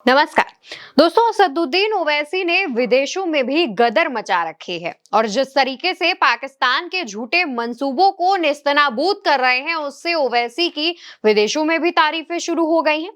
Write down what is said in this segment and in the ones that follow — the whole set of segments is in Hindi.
नमस्कार दोस्तों। असदुद्दीन ओवैसी ने विदेशों में भी गदर मचा रखी है और जिस तरीके से पाकिस्तान के झूठे मंसूबों को नेस्तनाबूद कर रहे हैं, उससे ओवैसी की विदेशों में भी तारीफें शुरू हो गई हैं।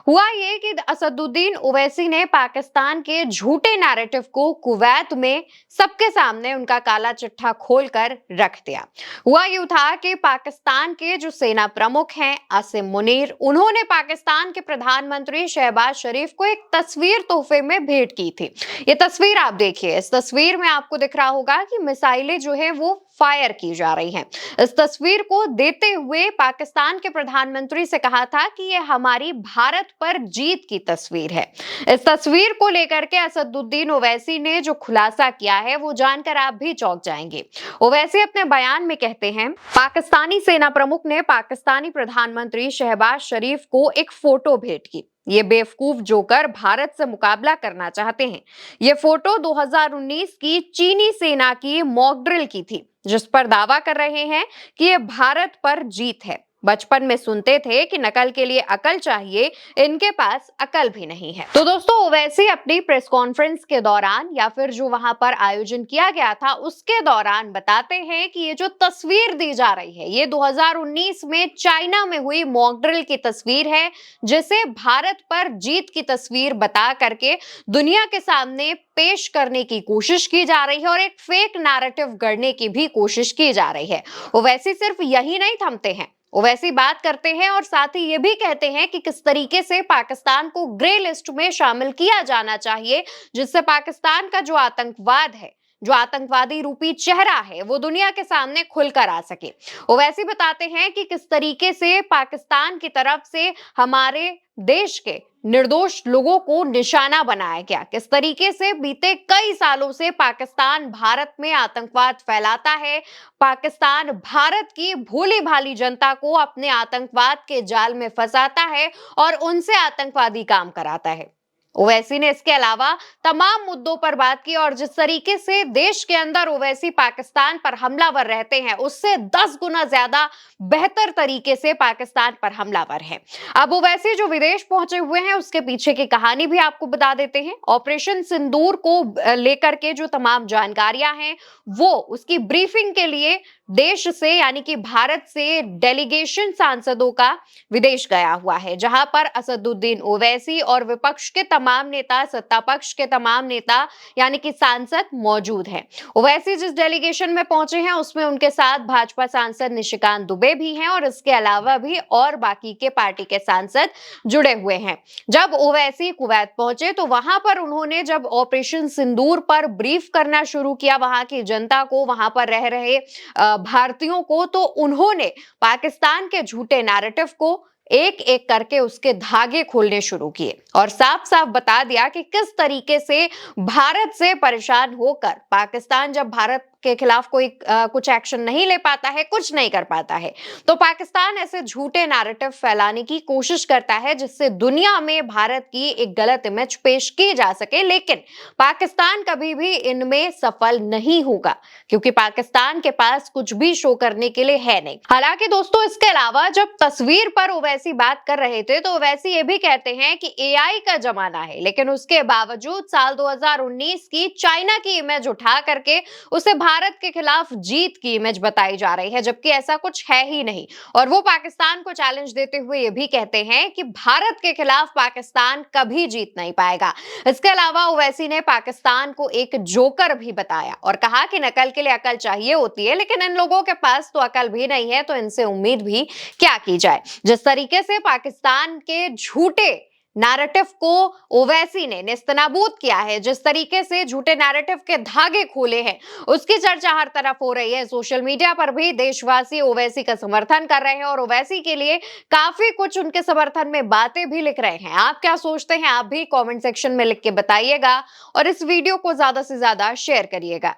हुआ ये कि असदुद्दीन ओवैसी ने पाकिस्तान के झूठे नैरेटिव को कुवैत में सबके सामने उनका काला चिट्ठा खोलकर रख दिया। हुआ यूं था कि पाकिस्तान के जो सेना प्रमुख हैं आसिम मुनीर, उन्होंने पाकिस्तान के प्रधानमंत्री शहबाज शरीफ को एक तस्वीर तोहफे में भेंट की थी। ये तस्वीर आप देखिए, इस तस्वीर में आपको दिख रहा होगा कि मिसाइलें जो है वो फायर की जा रही हैं। इस तस्वीर को देते हुए पाकिस्तान के प्रधानमंत्री से कहा था कि ये हमारी भारत पर जीत की तस्वीर है। इस तस्वीर को लेकर के असदुद्दीन ओवैसी ने जो खुलासा किया है वो जानकर आप भी चौंक जाएंगे। ओवैसी अपने बयान में कहते हैं, पाकिस्तानी सेना प्रमुख ने पाकिस्तानी प्रधानमंत्री शहबाज शरीफ को एक फोटो भेंट की। ये बेवकूफ जोकर भारत से मुकाबला करना चाहते हैं। ये फोटो 2019 की चीनी सेना की मॉक ड्रिल की थी, जिस पर दावा कर रहे हैं कि ये भारत पर जीत है। बचपन में सुनते थे कि नकल के लिए अकल चाहिए, इनके पास अकल भी नहीं है। तो दोस्तों, ओवैसी अपनी प्रेस कॉन्फ्रेंस के दौरान या फिर जो वहां पर आयोजन किया गया था उसके दौरान बताते हैं कि ये जो तस्वीर दी जा रही है, ये 2019 में चाइना में हुई मॉक ड्रिल की तस्वीर है, जिसे भारत पर जीत की तस्वीर बता करके दुनिया के सामने पेश करने की कोशिश की जा रही है और एक फेक नैरेटिव गढ़ने की भी कोशिश की जा रही है। ओवैसी सिर्फ यही नहीं थमते हैं, ओवैसी बात करते हैं और साथ ही ये भी कहते हैं कि किस तरीके से पाकिस्तान को ग्रे लिस्ट में शामिल किया जाना चाहिए, जिससे पाकिस्तान का जो आतंकवाद है, जो आतंकवादी रूपी चेहरा है, वो दुनिया के सामने खुलकर आ सके। ओवैसी बताते हैं कि किस तरीके से पाकिस्तान की तरफ से हमारे देश के निर्दोष लोगों को निशाना बनाया गया, किस तरीके से बीते कई सालों से पाकिस्तान भारत में आतंकवाद फैलाता है, पाकिस्तान भारत की भोली भाली जनता को अपने आतंकवाद के जाल में फंसाता है और उनसे आतंकवादी काम कराता है। ओवैसी ने इसके अलावा तमाम मुद्दों पर बात की और जिस तरीके से देश के अंदर ओवैसी पाकिस्तान पर हमलावर रहते हैं, उससे 10 गुना ज्यादा बेहतर तरीके से पाकिस्तान पर हमलावर हैं। अब ओवैसी जो विदेश पहुंचे हुए हैं, उसके पीछे की कहानी भी आपको बता देते हैं। ऑपरेशन सिंदूर को लेकर के जो तमाम जानकारियां हैं, वो उसकी ब्रीफिंग के लिए देश से यानी कि भारत से डेलीगेशन सांसदों का विदेश गया हुआ है, जहां पर असदुद्दीन ओवैसी और विपक्ष के तमाम नेता, सत्ता पक्ष के तमाम नेता यानी कि सांसद मौजूद हैं। ओवैसी जिस डेलीगेशन में पहुंचे हैं उसमें उनके साथ भाजपा सांसद निशिकांत दुबे भी हैं और इसके अलावा भी और बाकी के पार्टी के सांसद जुड़े हुए हैं। जब ओवैसी कुवैत पहुंचे तो वहां पर उन्होंने जब ऑपरेशन सिंदूर पर ब्रीफ करना शुरू किया वहां की जनता को, वहां पर रह रहे भारतीयों को, तो उन्होंने पाकिस्तान के झूठे नैरेटिव को एक एक करके उसके धागे खोलने शुरू किए और साफ साफ बता दिया कि किस तरीके से भारत से परेशान होकर पाकिस्तान जब भारत के खिलाफ कोई कुछ एक्शन नहीं ले पाता है, कुछ नहीं कर पाता है, तो पाकिस्तान ऐसे झूठे नैरेटिव फैलाने की कोशिश करता है जिससे दुनिया में भारत की एक गलत इमेज पेश की जा सके। लेकिन पाकिस्तान कभी भी इनमें सफल नहीं होगा, क्योंकि पाकिस्तान के पास कुछ भी शो करने के लिए है नहीं। हालांकि दोस्तों, इसके अलावा जब तस्वीर पर ओवैसी बात कर रहे थे तो ओवैसी ये भी कहते हैं कि एआई का जमाना है, लेकिन उसके बावजूद साल 2019 की चाइना की इमेज उठा करके उसे भारत के खिलाफ जीत की इमेज बताई जा रही है, जबकि ऐसा कुछ है ही नहीं। और वो पाकिस्तान को चैलेंज देते हुए ये भी कहते हैं कि भारत के खिलाफ पाकिस्तान कभी जीत नहीं पाएगा। इसके अलावा ओवैसी ने पाकिस्तान को एक जोकर भी बताया और कहा कि नकल के लिए अकल चाहिए होती है, लेकिन इन लोगों के पास तो अकल भी नहीं है, तो इनसे उम्मीद भी क्या की जाए। जिस तरीके से पाकिस्तान के झूठे नैरेटिव को ओवैसी ने नेस्तनाबूद किया है, जिस तरीके से झूठे नैरेटिव के धागे खोले हैं, उसकी चर्चा हर तरफ हो रही है। सोशल मीडिया पर भी देशवासी ओवैसी का समर्थन कर रहे हैं और ओवैसी के लिए काफी कुछ उनके समर्थन में बातें भी लिख रहे हैं। आप क्या सोचते हैं, आप भी कमेंट सेक्शन में लिख के बताइएगा और इस वीडियो को ज्यादा से ज्यादा शेयर करिएगा।